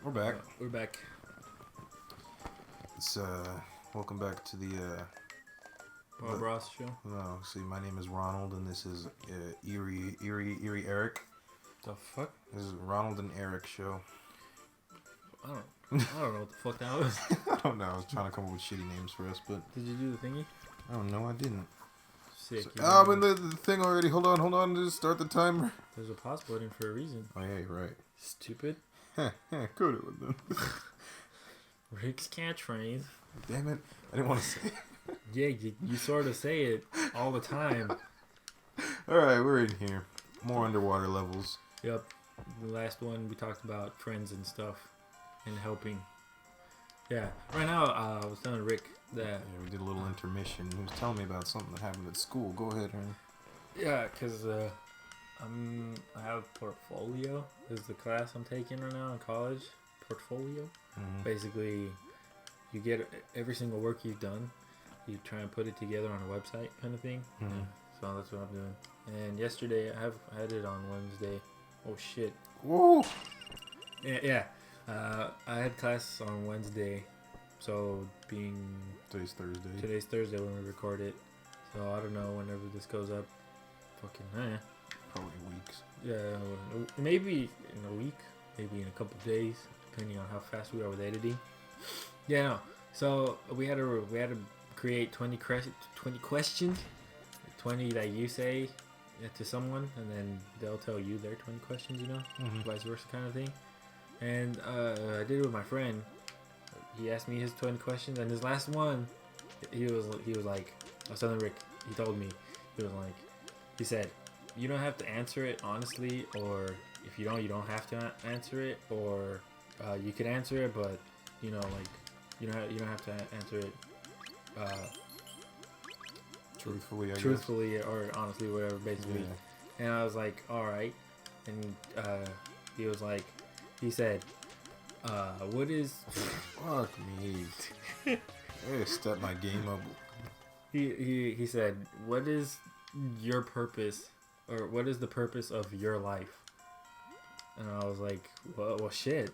We're back. We're back. It's welcome back to the Bob Ross show. no, see, my name is Ronald, and this is Eerie Eric. The fuck? This is Ronald and Eric show. I don't know what the fuck that was. I don't know. I was trying to come up with shitty names for us, but Did you do the thingy? oh no, I didn't. Sick. I'm in the thing already. Hold on. Just start the timer. There's a pause button for a reason. Oh yeah, you're right. Stupid. Go to it then. Rick's catchphrase. Damn it! I didn't want to say it. Yeah, you sort of say it all the time. All right, we're in here. More underwater levels. Yep. The last one we talked about friends and stuff and helping. Yeah. Right now, I was telling Rick that. Yeah, we did a little intermission. He was telling me about something that happened at school. Go ahead, Ernie. Yeah, because I have portfolio. Is the class I'm taking right now in college. Portfolio. Mm-hmm. Basically, you get every single work you've done. You try and put it together on a website kind of thing. Mm-hmm. Yeah. So that's what I'm doing. And yesterday, I had it on Wednesday. Oh shit. Whoa! Yeah. I had class on Wednesday. So Today's Thursday when we record it. So I don't know whenever this goes up. Fucking Probably weeks. Yeah, maybe in a week, maybe in a couple of days, depending on how fast we are with editing. Yeah, no. So we had to create 20 questions, 20 that you say to someone, and then they'll tell you their 20 questions. Vice versa kind of thing. And I did it with my friend. He asked me his 20 questions, and his last one, he was like, I was telling Rick. He told me he said, you don't have to answer it honestly, or if you don't have to answer it, or you could answer it, but you don't have to answer it Truthfully, I guess. Or honestly, whatever, basically. Yeah. And I was like, all right. And he said, what is? Fuck me. I gotta step my game up. He said, what is your purpose? Or what is the purpose of your life? And I was like, well shit.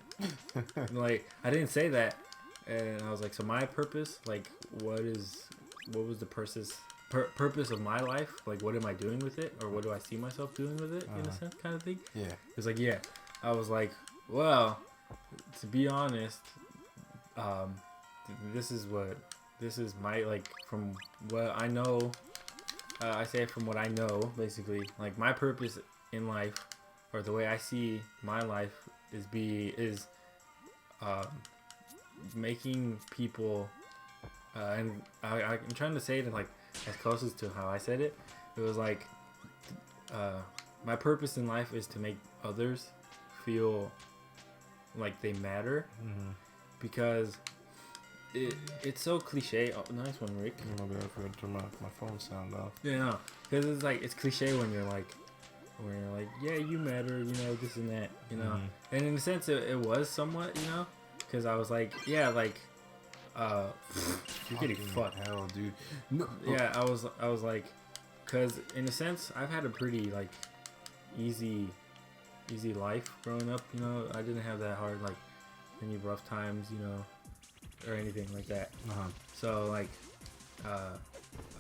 Like, I didn't say that. And I was like, so my purpose, like, what was the purpose of my life? Like, what am I doing with it? Or what do I see myself doing with it, in a sense, kind of thing? Yeah. It was like, yeah. I was like, well, to be honest, this is my, like, from what I know, I say it from what I know, basically. Like, my purpose in life, or the way I see my life, is making people, and I'm trying to say it in, like, as close as to how I said it. It was like, my purpose in life is to make others feel like they matter, because it's so cliche. Oh, nice one, Rick. My bad, I forgot to turn my phone sound off. Yeah, no, because it's cliche when you're like, yeah, you matter, this and that, And in a sense, it was somewhat, because I was like, yeah, like, you're getting fucked. Hell, dude. No. Yeah, I was like, because in a sense, I've had a pretty, like, easy life growing up. I didn't have that hard, like, any rough times, or anything like that. So, like,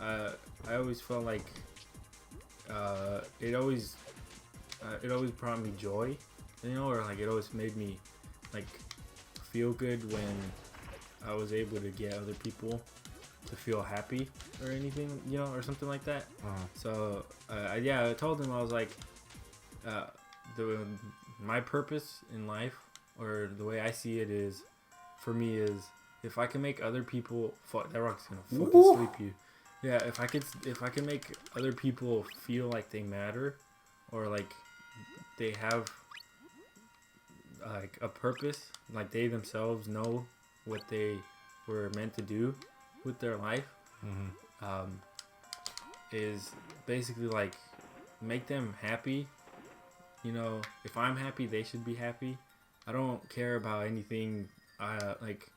I always felt like it always brought me joy, or like it always made me, like, feel good when I was able to get other people to feel happy or anything, or something like that. So I told him, I was like, my purpose in life, or the way I see it, is, for me, is if I can make other people, fuck, that rock's gonna fucking sleep you. Yeah, if I can make other people feel like they matter, or like they have, like, a purpose, like they themselves know what they were meant to do with their life, is basically like make them happy. If I'm happy, they should be happy. I don't care about anything. Like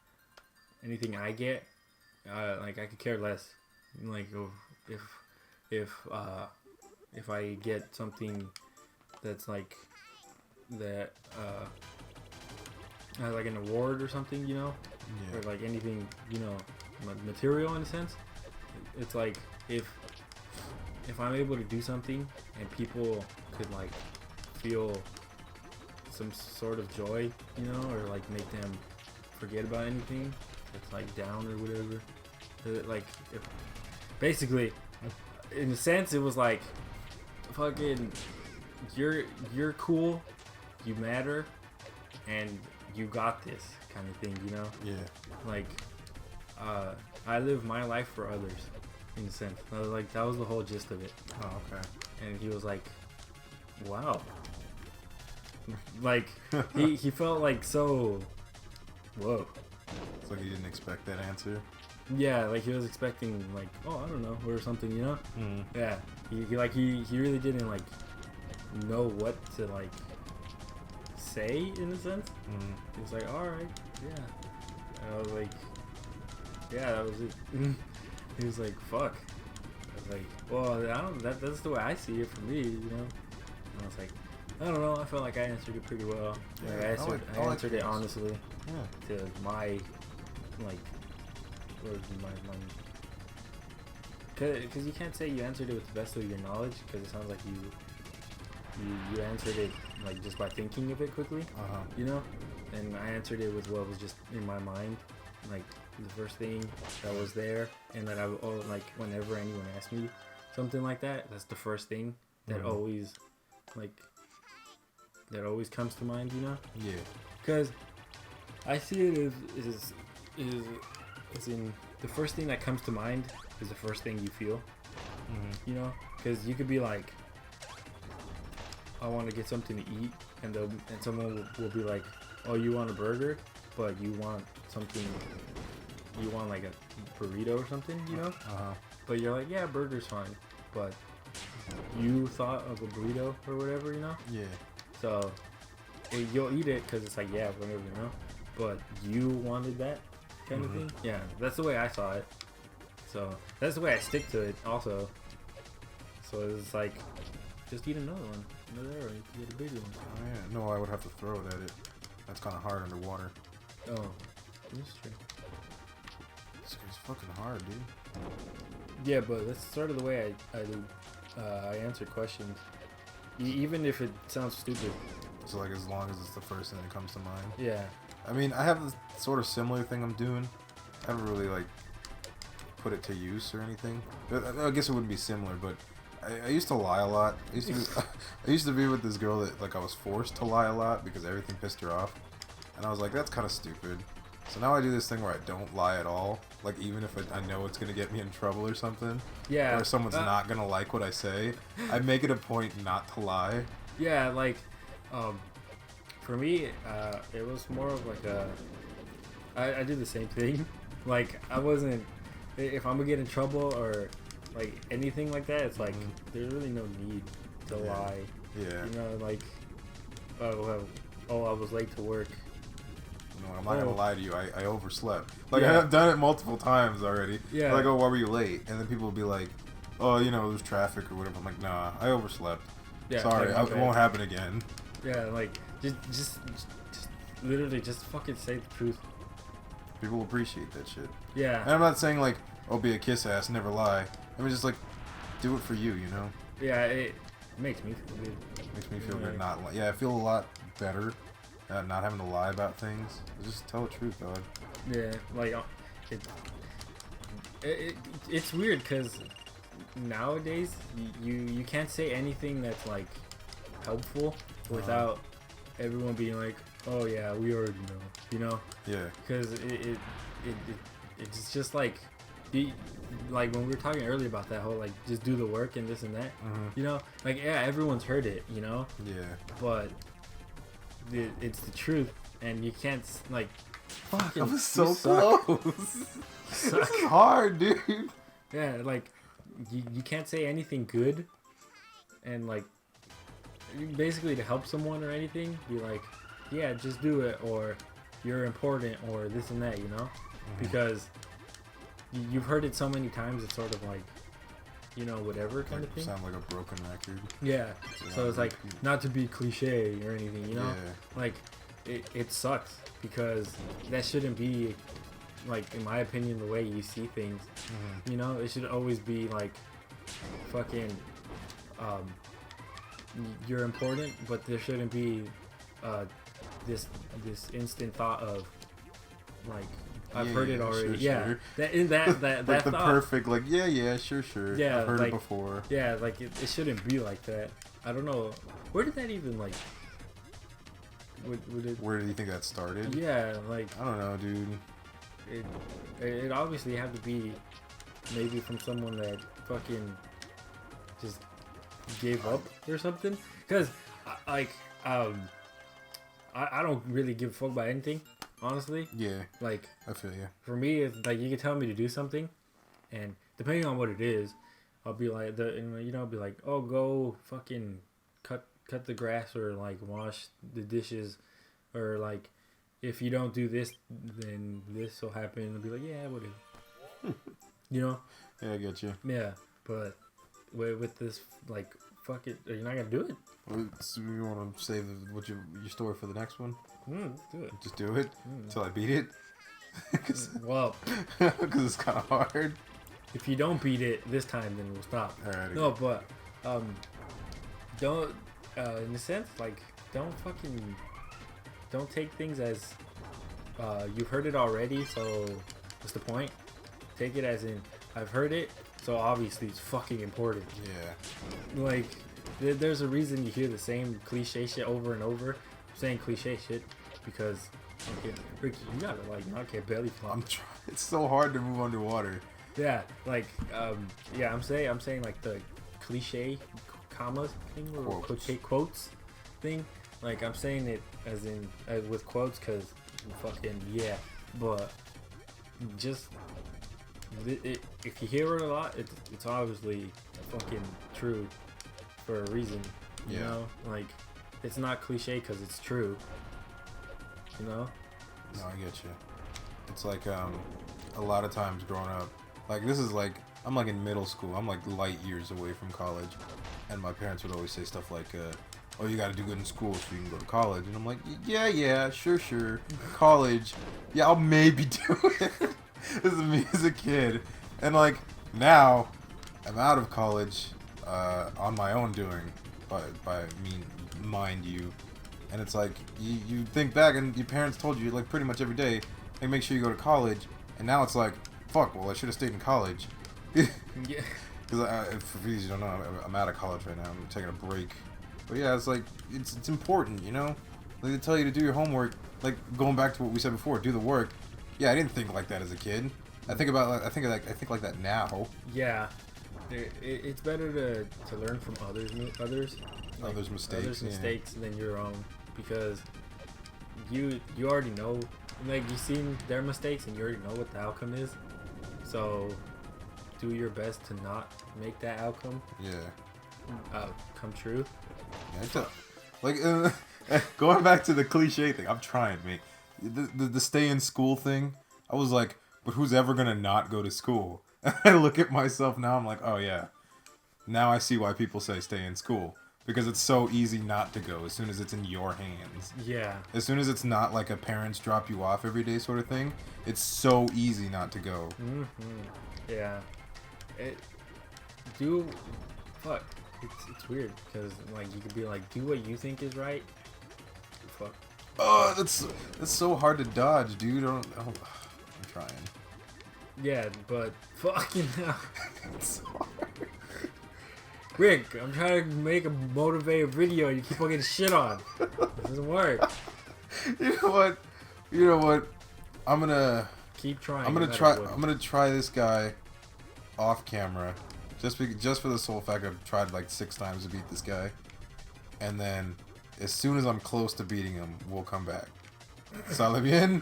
anything I get. Like, I could care less. Like, if I get something that's like that, like an award or something, you know, or like anything, you know, material in a sense. It's like if I'm able to do something and people could like feel some sort of joy, you know, or like make them forget about anything that's like down or whatever. Like if, basically, in a sense, it was like fucking you're cool, you matter, and you got this kind of thing, you know? Yeah. Like, I live my life for others, in a sense. Like, that was the whole gist of it. Oh, okay. And he was like, wow. Like, he felt like so, whoa. It's like he didn't expect that answer. Yeah, like he was expecting, like, oh, I don't know, or something, you know? Mm. Yeah. He really didn't, like, know what to, like, say, in a sense. Mm. He was like, alright, yeah. And I was like, yeah, that was it. He was like, fuck. I was like, well, I don't, that's the way I see it for me, you know? And I was like, I don't know, I felt like I answered it pretty well. Yeah, Like, I answered it honestly. Yeah. To my, like, or my because you can't say you answered it with the best of your knowledge, because it sounds like you answered it like just by thinking of it quickly, you know. And I answered it with what was just in my mind, like the first thing that was there, and that like whenever anyone asks me something like that, that's the first thing that always comes to mind, you know. Yeah. Because I see it as in the first thing that comes to mind is the first thing you feel. You know, because you could be like, I want to get something to eat, and someone will be like, oh, you want a burger, but you want something, you want like a burrito or something, you know. But you're like, yeah, burger's fine, but you thought of a burrito or whatever, you know. Yeah. So you'll eat it because it's like, yeah, whatever, you know. But you wanted that kind of thing. Yeah, that's the way I saw it. So that's the way I stick to it also. So it's like, just eat another one. Another, or you can get a bigger one. Oh yeah. No, I would have to throw it at it. That's kind of hard underwater. Oh, that's true. It's fucking hard, dude. Yeah, but that's sort of the way I answer questions. Even if it sounds stupid. So like, as long as it's the first thing that comes to mind. Yeah. I mean, I have this sort of similar thing I'm doing. I haven't really like put it to use or anything. I guess it wouldn't be similar, but I used to lie a lot. I used to be with this girl that like I was forced to lie a lot because everything pissed her off, and I was like, that's kind of stupid. So now I do this thing where I don't lie at all. Like, even if I know it's gonna get me in trouble or something. Yeah. Or someone's not gonna like what I say, I make it a point not to lie. Yeah, like, for me, it was more of like I did the same thing. Like, I wasn't, if I'm gonna get in trouble or like anything like that, it's like there's really no need to lie. Yeah. You know, like, oh, I was late to work. No, I'm not gonna lie to you. I overslept. Like, I've done it multiple times already. Yeah. Like, oh, why were you late? And then people will be like, oh, you know, there's traffic or whatever. I'm like, nah, I overslept. Yeah. Sorry, like, it won't happen again. Yeah, like just literally just fucking say the truth. People appreciate that shit. Yeah. And I'm not saying like, oh, be a kiss ass, never lie. I mean, just like, do it for you, you know. Yeah, it makes me feel good. Makes me feel good not lie. Yeah, I feel a lot better. Not having to lie about things. Just tell the truth, dog. Yeah, like it's weird because nowadays you can't say anything that's like helpful without everyone being like, oh yeah, we already know, you know? Yeah. Because it's just like like when we were talking earlier about that whole like just do the work and this and that, you know? Like, yeah, everyone's heard it, you know? Yeah. But it's the truth, and you can't like. Fuck, I was so close. It's hard, dude. Yeah, like you can't say anything good, and like basically to help someone or anything, be like, yeah, just do it, or you're important, or this and that, you know, because you've heard it so many times. It's sort of like, you know, whatever kind of thing. Sound like a broken record. Yeah. So it's like, not to be cliche or anything, you know? Yeah. Like, it sucks because that shouldn't be, like, in my opinion, the way you see things. Mm-hmm. You know, it should always be like fucking you're important, but there shouldn't be this instant thought of like I've heard it already. Sure. That Like that the thought. perfect, like, sure. Yeah, I've heard like, it before. Yeah, like it shouldn't be like that. I don't know. Where did that even like? Would it? Where do you think that started? Yeah, like I don't know, dude. it obviously had to be maybe from someone that fucking just gave up or something. Cause I don't really give a fuck about anything, honestly. Yeah, Like I feel you. for me, it's like you can tell me to do something, and depending on what it is, I'll be like I'll be like, oh, go fucking cut the grass or like wash the dishes, or like if you don't do this, then this will happen. I'll be like, yeah, whatever. You know? Yeah, I get you. Yeah, but with this, like, fuck it, are you not gonna do it? So you want to save your story for the next one? Do it. Just do it until I beat it. Well, because it's kind of hard. if you don't beat it this time, then we'll stop. All right. No, but don't in a sense, like, don't take things as you've heard it already, so what's the point? Take it as in I've heard it, so obviously it's fucking important. Yeah. Like there's a reason you hear the same cliche shit over and over. I'm saying cliche shit because okay, Ricky, you gotta like not get belly flop. I'm trying. It's so hard to move underwater. Yeah, like yeah, I'm saying like the cliche commas thing or quotes thing. Like I'm saying it as in with quotes because fucking yeah, but just if you hear it a lot, it's obviously fucking true for a reason. You know, like it's not cliche because it's true. You know? No, I get you. It's like a lot of times growing up, like this is like I'm like in middle school. I'm like light years away from college, and my parents would always say stuff like, "Oh, you got to do good in school so you can go to college." And I'm like, "Yeah, sure, college. Yeah, I'll maybe do it." This is me as a kid, and like now, I'm out of college, on my own doing, mind you, and it's like you think back and your parents told you like pretty much every day, hey, make sure you go to college, and now it's like, fuck, well I should have stayed in college. Yeah. Because for these you don't know, I'm out of college right now. I'm taking a break, but yeah, it's like it's important, you know. Like they tell you to do your homework, like going back to what we said before, do the work. Yeah, I didn't think like that as a kid. I think like that now. Yeah, it's better to learn from others' mistakes than your own, because you already know, like you've seen their mistakes and you already know what the outcome is. So do your best to not make that outcome come true. Yeah, like going back to the cliche thing, I'm trying, mate. The stay in school thing, I was like, but who's ever gonna not go to school? I look at myself now, I'm like, oh yeah, now I see why people say stay in school, because it's so easy not to go as soon as it's in your hands. Yeah. As soon as it's not like a parents drop you off every day sort of thing, it's so easy not to go. Mm-hmm. Yeah. It's weird because like you could be like, do what you think is right. Fuck. Oh, that's so hard to dodge, dude. I'm trying. Yeah, but fucking hell. It's so hard. Rick, I'm trying to make a motivated video and you keep on getting shit on. It doesn't work. You know what? I'm gonna keep trying. I'm gonna try this guy off camera, just for the sole fact I've tried like 6 times to beat this guy, and then as soon as I'm close to beating him, we'll come back. ¿Sale bien?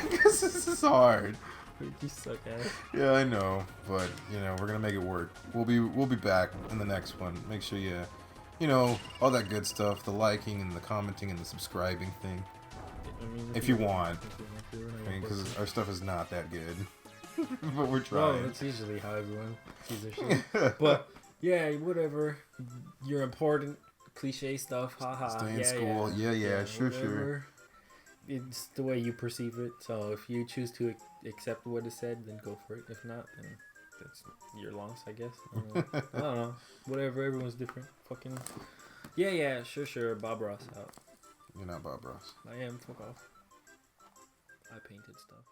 Because this is hard. You suck ass. Yeah, I know, but you know we're gonna make it work. We'll be back in the next one. Make sure you know all that good stuff, the liking and the commenting and the subscribing thing. I mean, if you want. I mean, because our stuff is not that good, but we're trying. Well, that's usually how everyone sees their shit. But yeah, whatever. You're important. Cliche stuff. Haha. Stay in school. Yeah, sure. it's the way you perceive it. So if you choose to accept what is said, then go for it. If not, then that's your loss, I guess. I don't know. Whatever. Everyone's different. Fucking. Yeah. Sure. Bob Ross out. You're not Bob Ross. I am. Fuck off. I painted stuff.